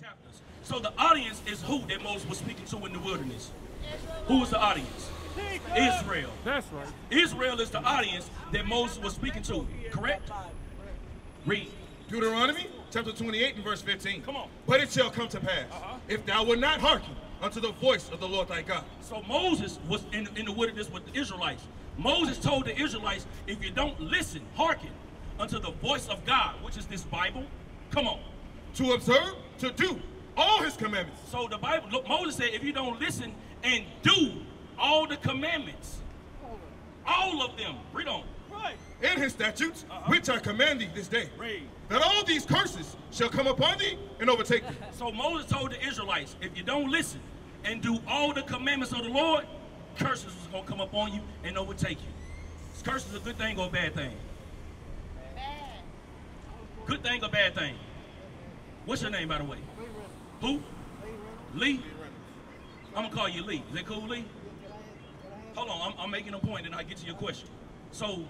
chapters. So the audience is who that Moses was speaking to in the wilderness. Who was the audience? Israel. That's right. Israel is the audience that Moses was speaking to, correct? Read. Deuteronomy chapter 28 and verse 15. Come on. But it shall come to pass, if thou wilt not hearken unto the voice of the Lord thy God. So Moses was in the wilderness with the Israelites. Moses told the Israelites, if you don't listen, hearken unto the voice of God, which is this Bible, come on. To observe, to do all his commandments. So the Bible, look, Moses said, if you don't listen and do all the commandments, all of them, read on. Right. And his statutes, which I command thee this day, Read. that all these curses shall come upon thee and overtake thee. So Moses told the Israelites, if you don't listen and do all the commandments of the Lord, curses is going to come upon you and overtake you. Is curses a good thing or a bad thing? Bad. Good thing or bad thing? What's your name, by the way? Who? Lee? I'm going to call you Lee. Is that cool, Lee? Hold on, I'm making a point and I'll get to your question. So,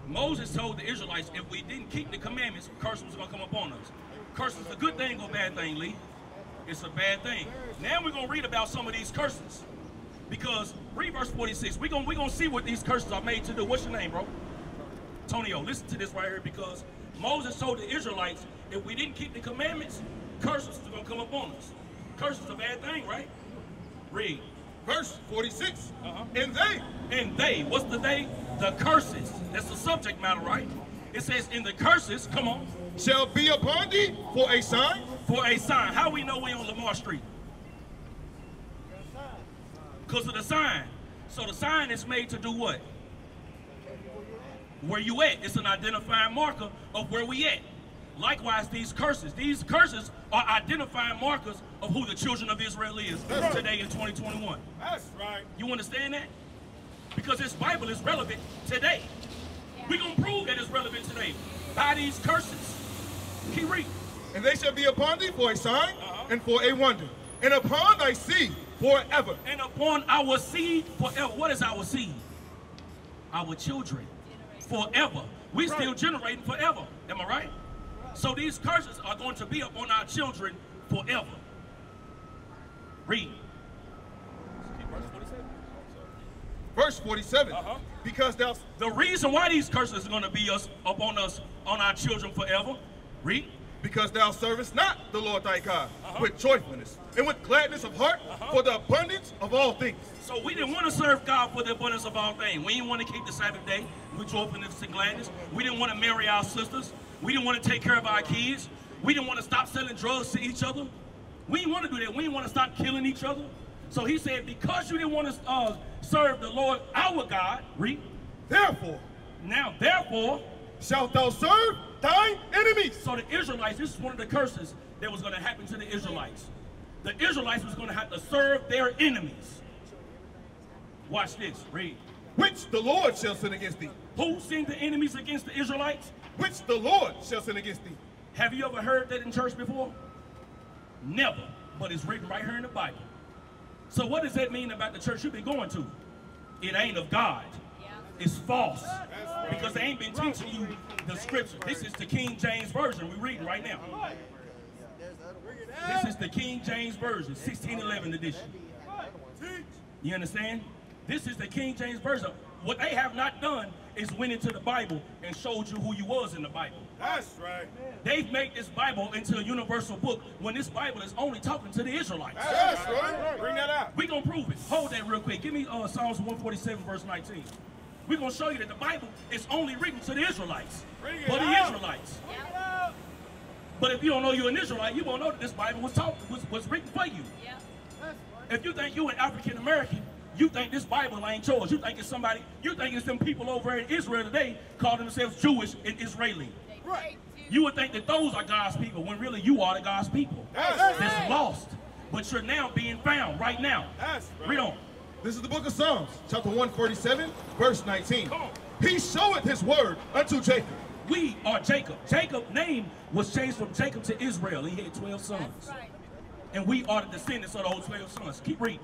Moses told the Israelites, if we didn't keep the commandments, curses was going to come upon us. Curses is a good thing or a bad thing, Lee? It's a bad thing. Now we're going to read about some of these curses. Because, read verse 46. We're gonna see what these curses are made to do. What's your name, bro? Tonio, listen to this right here, because Moses told the Israelites, if we didn't keep the commandments, curses are going to come upon us. Curses is a bad thing, right? Read. Verse 46. And they, what's the they? The curses. That's the subject matter, right? It says, in the curses, come on. Shall be upon thee for a sign. For a sign. How we know we on Lamar Street? Because of the sign. So the sign is made to do what? Where you at. It's an identifying marker of where we at. Likewise, these curses are identifying markers of who the children of Israel is today in 2021. That's right. You understand that? Because this Bible is relevant today. We're going to prove that it's relevant today by these curses. Keep reading. And they shall be upon thee for a sign and for a wonder, and upon thy seed forever. And upon our seed forever. What is our seed? Our children. Forever. We're still generating forever. Am I right? So these curses are going to be upon our children forever. Read. Verse 47. Because thou... The reason why these curses are going to be upon us, on our children forever. Read. Because thou servest not the Lord thy God with joyfulness and with gladness of heart for the abundance of all things. So we didn't want to serve God for the abundance of all things. We didn't want to keep the Sabbath day with joyfulness and gladness. We didn't want to marry our sisters. We didn't want to take care of our kids. We didn't want to stop selling drugs to each other. We didn't want to do that. We didn't want to stop killing each other. So he said, because you didn't want to serve the Lord our God, read. Therefore shalt thou serve thine enemies. So the Israelites, this is one of the curses that was going to happen to the Israelites. The Israelites was going to have to serve their enemies. Watch this, read. Which the Lord shall send against thee. Who sent the enemies against the Israelites? Which the Lord shall send against thee. Have you ever heard that in church before? Never, but it's written right here in the Bible. So what does that mean about the church you've been going to? It ain't of God. It's false. Because they ain't been teaching you the scripture. This is the King James Version we're reading right now. This is the King James Version, 1611 edition. You understand? This is the King James Version. What they have not done is went into the Bible and showed you who you was in the Bible. That's right. They've made this Bible into a universal book when this Bible is only talking to the Israelites. That's right. Bring that out. We're going to prove it. Hold that real quick. Give me Psalms 147, verse 19. We're going to show you that the Bible is only written to the Israelites. For the Israelites. But if you don't know you're an Israelite, you won't know that this Bible was written for you. If you think you're an African American, you think this Bible ain't yours. You think it's somebody, you think it's them people over in Israel today call themselves Jewish and Israeli. Right. You would think that those are God's people when really you are the God's people. That's lost. But you're now being found right now. That's right. Read on. This is the book of Psalms, chapter 147, verse 19. Come on. He showeth his word unto Jacob. We are Jacob. Jacob's name was changed from Jacob to Israel. He had 12 sons. That's right. And we are the descendants of those 12 sons. Keep reading.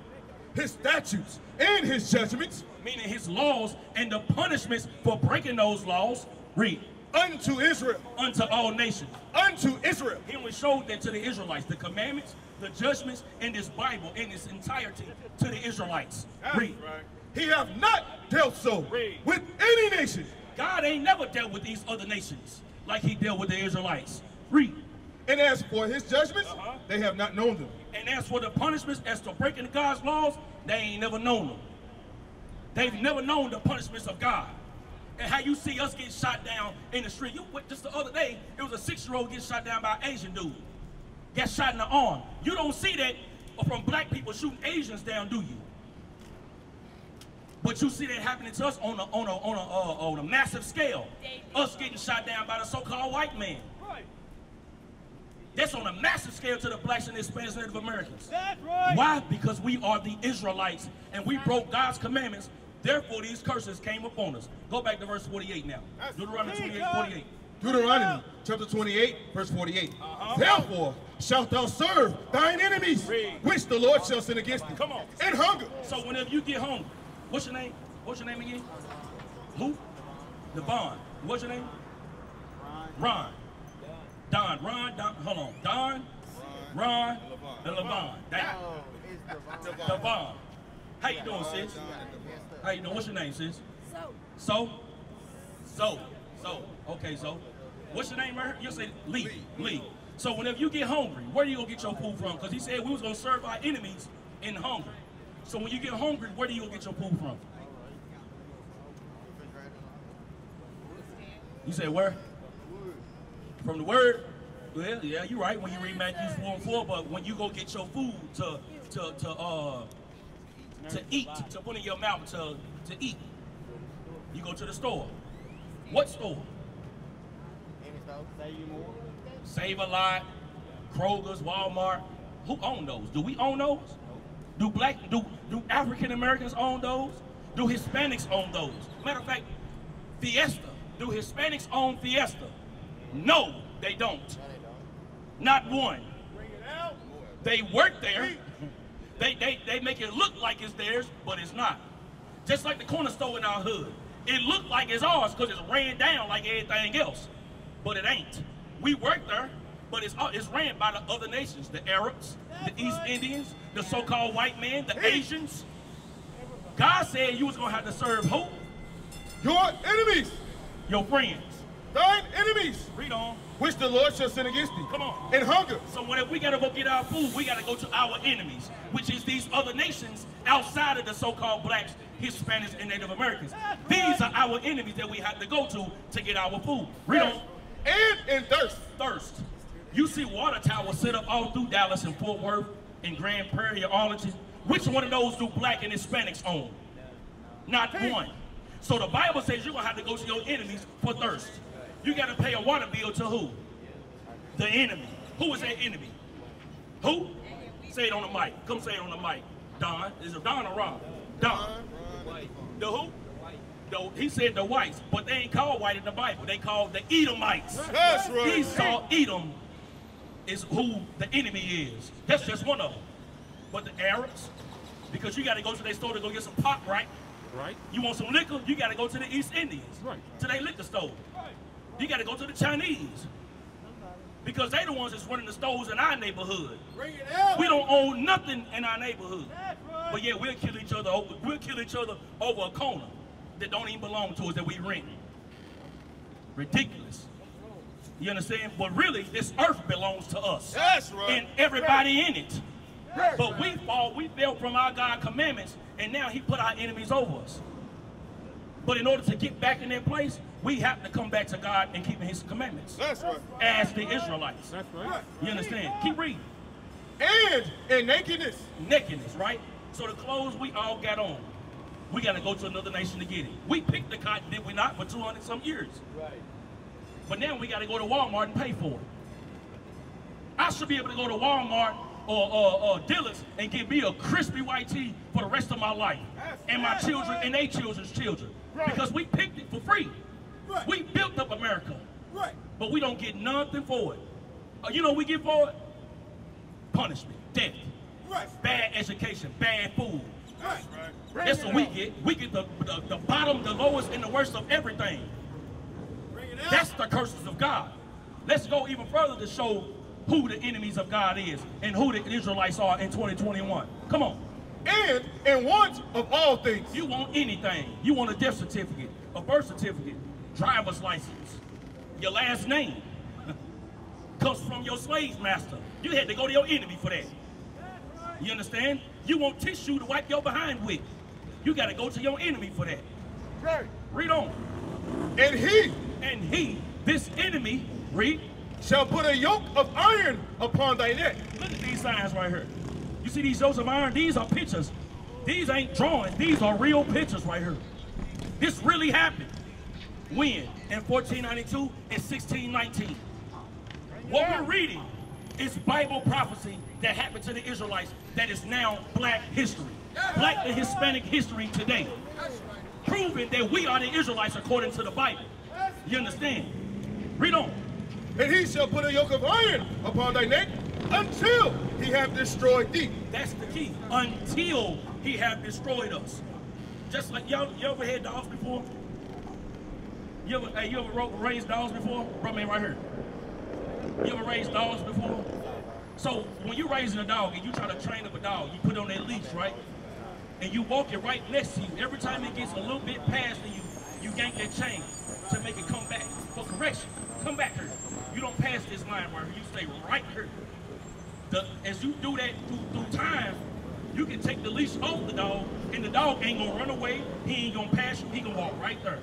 His statutes and his judgments. Meaning his laws and the punishments for breaking those laws. Read. unto Israel. Unto all nations. Unto Israel. He only showed that to the Israelites. The commandments, the judgments, and this Bible in its entirety to the Israelites. That's Read. right. He have not dealt so Read. with any nation. God ain't never dealt with these other nations like he dealt with the Israelites. Read. And as for his judgments, they have not known them. And as for the punishments as to breaking God's laws, they ain't never known them. They've never known the punishments of God. And how you see us get shot down in the street. Just the other day, it was a 6-year-old getting shot down by an Asian dude. Got shot in the arm. You don't see that from black people shooting Asians down, do you? But you see that happening to us on a massive scale. Us getting shot down by the so-called white man. That's on a massive scale to the blacks and Hispanics and Native Americans. That's right. Why? Because we are the Israelites and we broke God's commandments. Therefore, these curses came upon us. Go back to verse 48 now. Deuteronomy 28:48. Deuteronomy chapter 28, verse 48. Therefore shalt thou serve thine enemies, which the Lord shall send against thee. Come on. And hunger. So whenever you get hungry, what's your name? What's your name again? Who? Devon. What's your name? Ron. Don. Ron. Don. Hold on. Don. Ron. And Levon. Devon. How you doing, sis? How you doing? What's your name, sis? So. Okay, so. What's your name, right here? You say Lee. So whenever you get hungry, where do you go get your food from? Because he said we was going to serve our enemies in hunger. So when you get hungry, where do you go get your food from? You say where? From the word? Well, yeah, you're right when you read Matthew 4:4, but when you go get your food to eat, to put in your mouth to eat, you go to the store. What store? Save a Lot, Kroger's, Walmart. Who own those? Do we own those? Do African Americans own those? Do Hispanics own those? Matter of fact, Fiesta. Do Hispanics own Fiesta? No, they don't. Not one. They work there. They make it look like it's theirs, but it's not. Just like the corner store in our hood. It looked like it's ours because it's ran down like everything else, but it ain't. We work there, but it's ran by the other nations, the Arabs, the East Indians, the so-called white men, the Asians. God said you was going to have to serve who? Your enemies. Your friends. Thine enemies. Read on. Which the Lord shall send against thee. Come on. And hunger. So whenever we got to go get our food, we got to go to our enemies, which is these other nations outside of the so-called blacks, Hispanics, and Native Americans. These are our enemies that we have to go to get our food. Read on. And in thirst. Thirst. You see water towers set up all through Dallas and Fort Worth and Grand Prairie and Arlington. Which one of those do black and Hispanics own? Not one. So the Bible says you're going to have to go to your enemies for thirst. You got to pay a water bill to who? The enemy. Who is that enemy? Who? Say it on the mic. Come say it on the mic. Don. Is it Don or Ron? Don. The who? He said the whites, but they ain't called white in the Bible. They called the Edomites. That's right. Esau, Edom is who the enemy is. That's just one of them. But the Arabs, because you got to go to their store to go get some pop, right? Right. You want some liquor? You got to go to the East Indians. Right. To their liquor store. You got to go to the Chinese. Because they the ones that's running the stores in our neighborhood. Bring it out. We don't own nothing in our neighborhood. That's right. But yeah, we'll kill each other over a corner that don't even belong to us that we rent. Ridiculous. You understand? But really, this earth belongs to us. That's right. And everybody in it. But we fell from our God commandments, and now he put our enemies over us. But in order to get back in that place, we have to come back to God and keep his commandments. That's right. As the Israelites. That's right. You understand? Keep reading. And in nakedness. Nakedness, right? So the clothes we all got on, we got to go to another nation to get it. We picked the cotton, did we not, for 200 some years? Right. But now we got to go to Walmart and pay for it. I should be able to go to Walmart or Dillard's and get me a crispy white tee for the rest of my life. And my children and their children's children. Because we picked it for free. Right. We built up America. Right. But we don't get nothing for it. You know what we get for it? Punishment, death, Right. bad education, bad food. Right. That's what we get. We get the bottom, the lowest, and the worst of everything. That's the curses of God. Let's go even further to show who the enemies of God is and who the Israelites are in 2021. Come on. And in want of all things. You want anything. You want a death certificate, a birth certificate, driver's license, your last name comes from your slave master. You had to go to your enemy for that. You understand? You want tissue to wipe your behind with. You got to go to your enemy for that. Right. Read on. And he, this enemy, read, shall put a yoke of iron upon thy neck. Look at these signs right here. You see these yokes of iron? These are pictures. These ain't drawings. These are real pictures right here. This really happened. When? In 1492 and 1619. What we're reading is Bible prophecy that happened to the Israelites that is now black history. Black and Hispanic history today. Proving that we are the Israelites according to the Bible. You understand? Read on. And he shall put a yoke of iron upon thy neck until he have destroyed thee. That's the key. Until he have destroyed us. Just like y'all, you ever had dogs before? You ever raised dogs before? Bro, man, right here. You ever raised dogs before? So when you're raising a dog and you try to train up a dog, you put it on that leash, right? And you walk it right next to you. Every time it gets a little bit past you, you yank that chain to make it come back for correction. Come back here. You don't pass this line right here. You stay right here. As you do that through time, you can take the leash off the dog, and the dog ain't gonna run away. He ain't gonna pass you. He gonna walk right there.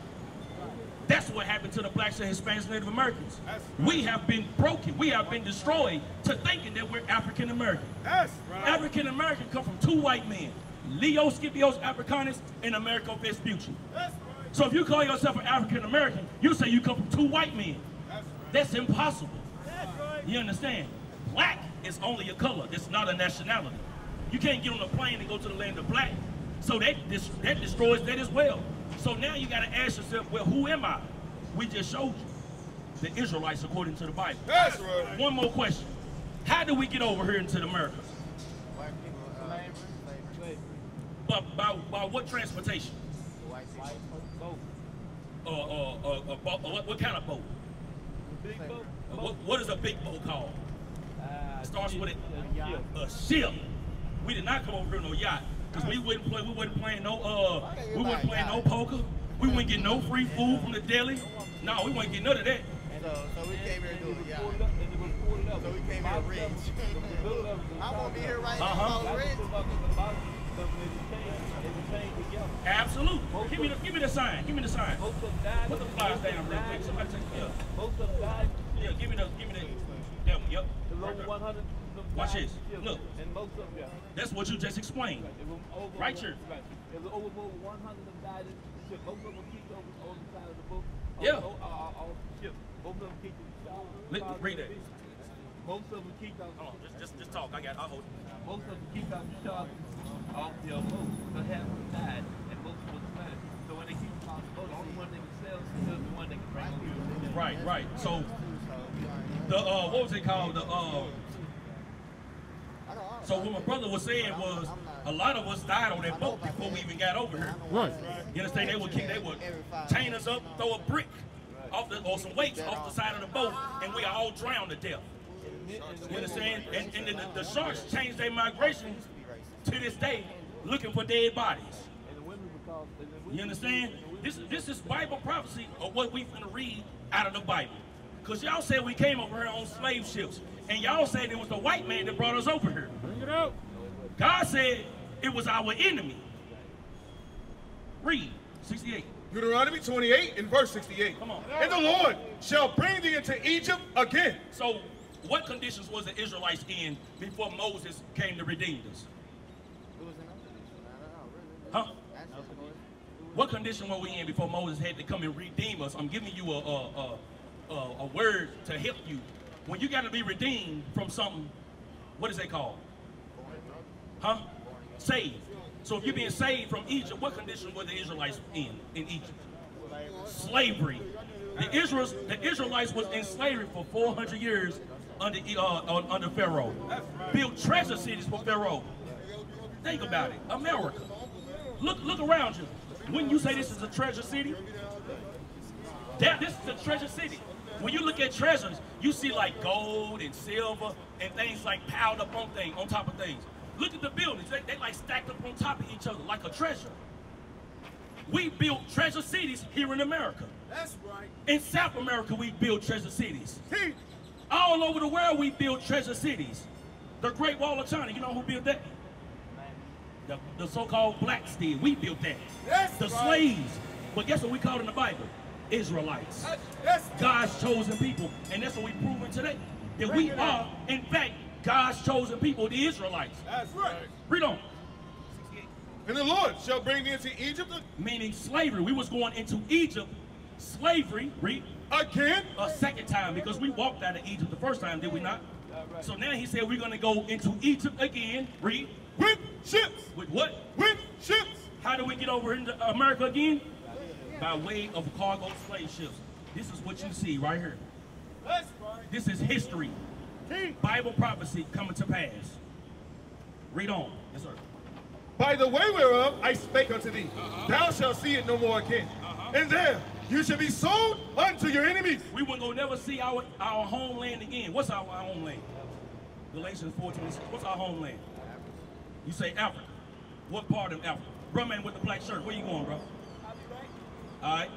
That's what happened to the blacks and Hispanics and Native Americans. We have been broken. We have been destroyed to thinking that we're African American. African American come from two white men, Leo Scipios Africanus and Americo Vespucci. So if you call yourself an African American, you say you come from two white men. That's impossible. You understand? Black is only a color. It's not a nationality. You can't get on a plane and go to the land of black. So that destroys that as well. So now you got to ask yourself, well, who am I? We just showed you. The Israelites according to the Bible. That's right. One more question. How do we get over here into the Americas? By what transportation? What kind of boat? Big boat. What is a big boat called? It starts with a ship. We did not come over here in no yacht. Because we wasn't playing no poker. We wouldn't get no free food from the deli. No, we wouldn't get none of that. So we came here to do it, yeah. So we came here rich. I won't be here right now rich. Absolutely. Give me the sign. Give me the sign. Put the flyers down real quick. Somebody take me up. Most of them died. Yeah, give me the. That one. Yep. The lower 100. Watch this. Look. And most of them, yeah. That's what you just explained. Right here. It was over 100 of them died in the ship. Most of them keep on the side of the boat. Yeah. On the ship. Most of them keep the read that. Most of them keep out. Hold on, just talk. I'll hold it. Most of them keep out the shop off the boat. But half of them died, and most of them died. So when they keep them off the boat, the only one they can sell is the one they can bring on. Right. So the what was it called? So what my brother was saying was a lot of us died on that boat before we even got over here. Right. You understand? They would chain us up, throw a brick or some weights off the side of the boat, and we all drowned to death. You understand? And then the sharks changed their migration to this day, looking for dead bodies. You understand? This is Bible prophecy of what we finna read out of the Bible. Because y'all said we came over here on slave ships. And y'all said it was the white man that brought us over here. Bring it out. God said it was our enemy. Read 68. Deuteronomy 28 and verse 68. Come on. And the Lord shall bring thee into Egypt again. So what conditions was the Israelites in before Moses came to redeem us? Huh? What condition were we in before Moses had to come and redeem us? I'm giving you a word to help you. When you got to be redeemed from something, what is that called? Huh? Saved. So if you're being saved from Egypt, what condition were the Israelites in Egypt? Slavery. The Israelites was in slavery for 400 years under Pharaoh. Built treasure cities for Pharaoh. Think about it. America. Look around you. Wouldn't you say this is a treasure city? This is the treasure city. When you look at treasures, you see like gold and silver and things like piled up on top of things. Look at the buildings. They like stacked up on top of each other like a treasure. We built treasure cities here in America. That's right. In South America, we build treasure cities. All over the world, we build treasure cities. The Great Wall of China, you know who built that? The so-called blacks did. We built that. That's the right. slaves. But guess what we call in the Bible? Israelites. That's God's chosen people. And that's what we're proving today. That we are, in fact, God's chosen people, the Israelites. That's right. Read on. And the Lord shall bring thee into Egypt Meaning slavery. We was going into Egypt, slavery, read, again. a second time, because we walked out of Egypt the first time, did we not? So now he said we're going to go into Egypt again, read. With ships. With what? With ships. How do we get over into America again? By way of cargo slave ships. This is what you see right here. That's right. This is history. Bible prophecy coming to pass. Read on. Yes, sir. By the way whereof I spake unto thee, thou shalt see it no more again. And there you shall be sold unto your enemies. We weren't going to never see our homeland again. What's our homeland? Galatians 4:26. What's our homeland? You say Africa. What part of Africa? Bro, man with the black shirt. Where you going, bro? All right.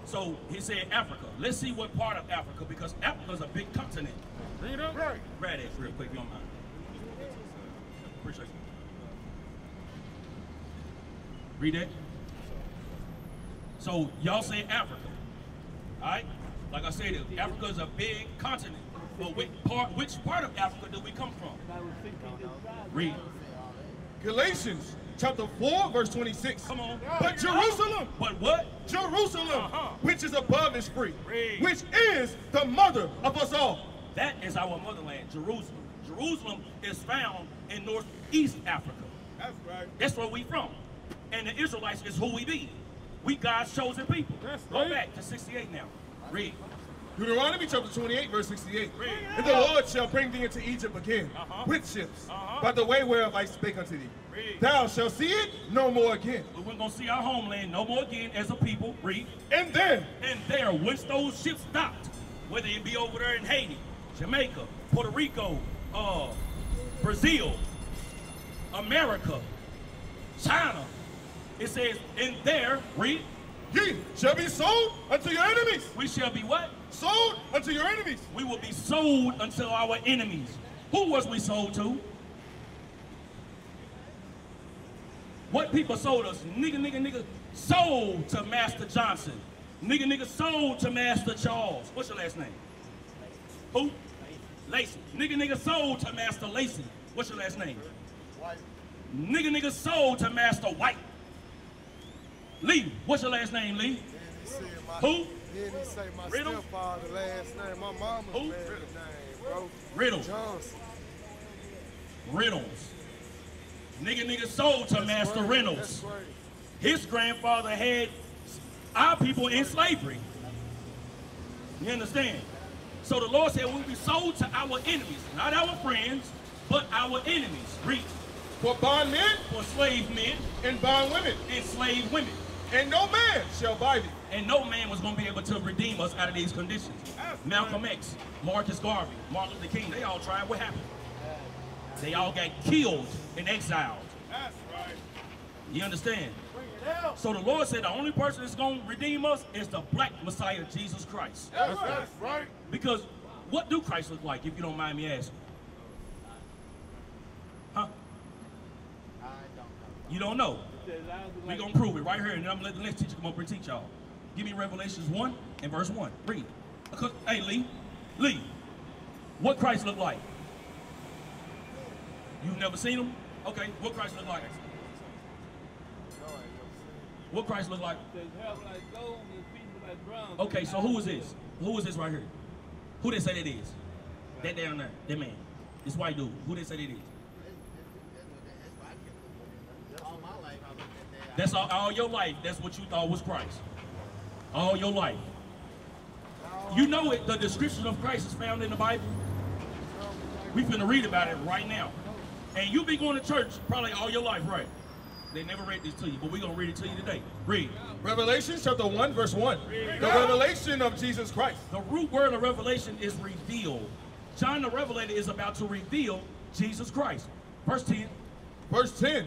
So he said Africa. Let's see what part of Africa, because Africa is a big continent. Read up. Right. Grab that real quick, if you don't mind. Appreciate you. Read that. So y'all say Africa. All right? Like I said, Africa is a big continent. But which part of Africa do we come from? Read. Galatians chapter 4, verse 26. Come on. But Jerusalem. But what? Jerusalem, which is above is free, Read. which is the mother of us all. That is our motherland, Jerusalem. Jerusalem is found in northeast Africa. That's right. That's where we from. And the Israelites is who we be. We God's chosen people. That's Go right. back to 68 now. Read. Deuteronomy chapter 28, verse 68. Read. And the Lord shall bring thee into Egypt again with ships, by the way whereof I spake unto thee. Read. Thou shalt see it no more again. But we're going to see our homeland no more again as a people. Read. And then, And there, once those ships docked, whether it be over there in Haiti, Jamaica, Puerto Rico, Brazil, America, China, it says, in there, read, ye shall be sold unto your enemies. we shall be what? Sold unto your enemies. We will be sold unto our enemies. Who was we sold to? What people sold us? Nigga, sold to Master Johnson. Nigga, sold to Master Charles. What's your last name? Who? Lacey. Nigga, sold to Master Lacey. What's your last name? White. Nigga, sold to Master White. Lee. What's your last name, Lee? Who? Then he say my Riddle? stepfather last name. My mama's Who? married name, bro. Riddle. Johnson. Reynolds. Nigga sold to Master That's Reynolds. right. His grandfather had our people in slavery. You understand? So the Lord said we'll be sold to our enemies, not our friends, but our enemies. Read. For bondmen For slave men and bondwomen, and slave women. and no man shall buy thee. And no man was going to be able to redeem us out of these conditions. Malcolm X, Marcus Garvey, Martin Luther King, they all tried. What happened? They all got killed and exiled. That's right. You understand? So the Lord said the only person that's going to redeem us is the black Messiah, Jesus Christ. That's right. Because what do Christ look like, if you don't mind me asking? Huh? You don't know? We're going to prove it right here, and then I'm going to let the next teacher come up and teach y'all. Give me Revelations 1 and verse 1. Read. Because, hey, Lee, what Christ look like? You've never seen him? Okay, what Christ look like? What Christ look like? Okay, so who is this? Who is this right here? Who they say that is? That down there, that man. This white dude. Who they say that is? That's all your life. That's what you thought was Christ. All your life. You know it. The description of Christ is found in the Bible. We finna read about it right now. And you be going to church probably all your life, right? They never read this to you, but we're going to read it to you today. Read. Revelation chapter 1, verse 1. The revelation of Jesus Christ. The root word of revelation is reveal. John the Revelator is about to reveal Jesus Christ. Verse 10. Verse 10.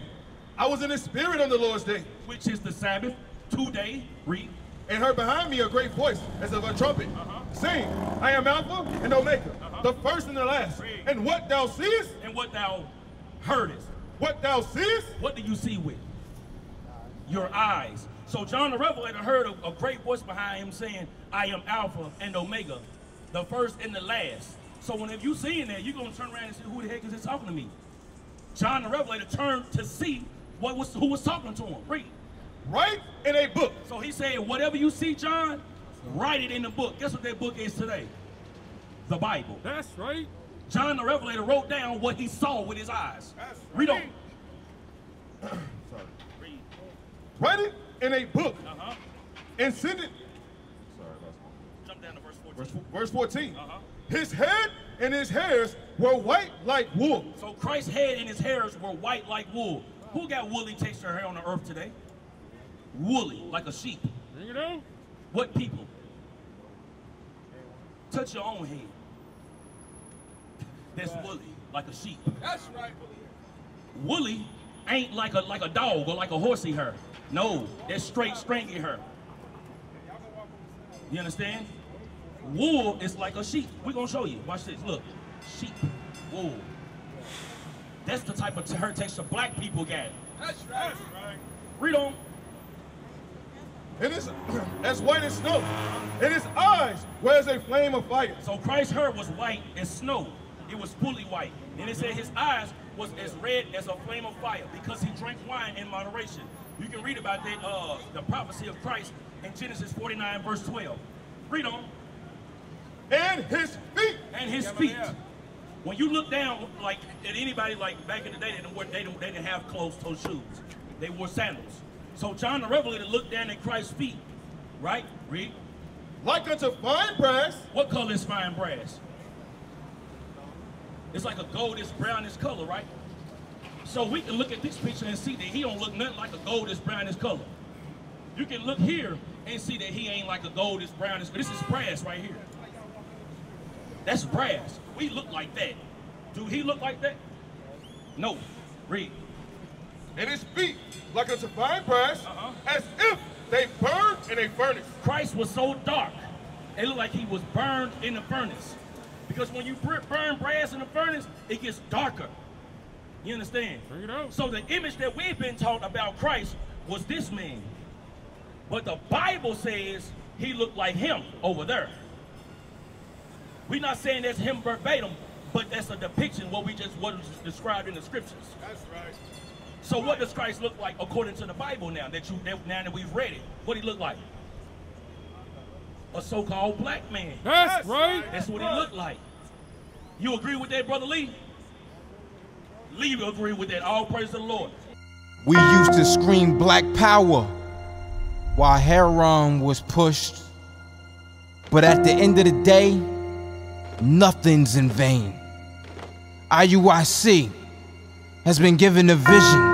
I was in the spirit on the Lord's day, which is the Sabbath, today. Read. and heard behind me a great voice as of a trumpet, saying, I am Alpha and Omega, the first and the last. Read. And what thou seest, And what thou heardest. what thou seest, What do you see with? Your eyes. So John the Revelator heard a great voice behind him saying, I am Alpha and Omega, the first and the last. So whenever you see in there, you're going to turn around and say, who the heck is it talking to me? John the Revelator turned to see who was talking to him. Read. write in a book. So he said, whatever you see, John, write it in the book. Guess what that book is today? The Bible. That's right. John the Revelator wrote down what he saw with his eyes. Read on. Read. Write it in a book and send it. Jump down to verse 14. Verse 14. His head and his hairs were white like wool. So Christ's head and his hairs were white like wool. Who got woolly texture hair on the earth today? Woolly, like a sheep. Bring it on. What people? Touch your own head. That's woolly, like a sheep. That's right. Woolly ain't like a dog or like a horsey hair. No, that's straight stringy hair. You understand? Wool is like a sheep. We're gonna show you. Watch this. Look, sheep, wool. That's the type of hair texture black people got. That's right. That's right. Read on. It is as white as snow, and his eyes were as a flame of fire. So Christ's hair was white as snow. It was fully white. And it said his eyes was as red as a flame of fire because he drank wine in moderation. You can read about that, the prophecy of Christ in Genesis 49, verse 12. Read on. And his feet. And his feet. When you look down, like at anybody, like back in the day, they didn't have closed-toe shoes. They wore sandals. So John the Revelator looked down at Christ's feet, right? Read. Like unto fine brass. What color is fine brass? It's like a goldish, brownish color, right? So we can look at this picture and see that he don't look nothing like a goldish, brownish color. You can look here and see that he ain't like a goldish, brownish. This is brass right here. That's brass. We look like that. Do he look like that? No. Read. And his feet like unto fine brass, as if they burned in a furnace. Christ was so dark, it looked like he was burned in the furnace. Because when you burn brass in the furnace, it gets darker. You understand? Bring it on. So the image that we've been taught about Christ was this man. But the Bible says he looked like him over there. We're not saying that's him verbatim, but that's a depiction what was described in the scriptures. That's right. So what does Christ look like according to the Bible now that we've read it? What he look like? A so-called black man. That's right. That's what he looked like. You agree with that, Brother Lee? Lee will agree with that. All praise to the Lord. We used to scream black power while heroin was pushed. But at the end of the day, nothing's in vain. IUIC has been given a vision.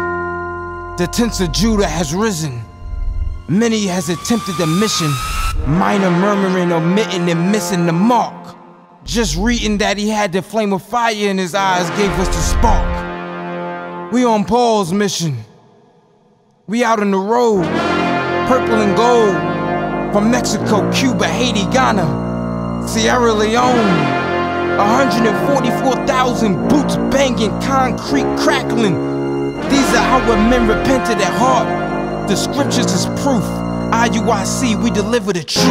The tents of Judah has risen. Many has attempted the mission. Minor murmuring, omitting, and missing the mark. Just reading that he had the flame of fire in his eyes gave us the spark. We on Paul's mission. We out on the road, purple and gold. From Mexico, Cuba, Haiti, Ghana, Sierra Leone. 144,000 boots banging, concrete crackling. These are our men repented at heart. The scriptures is proof. IUIC, we deliver the truth.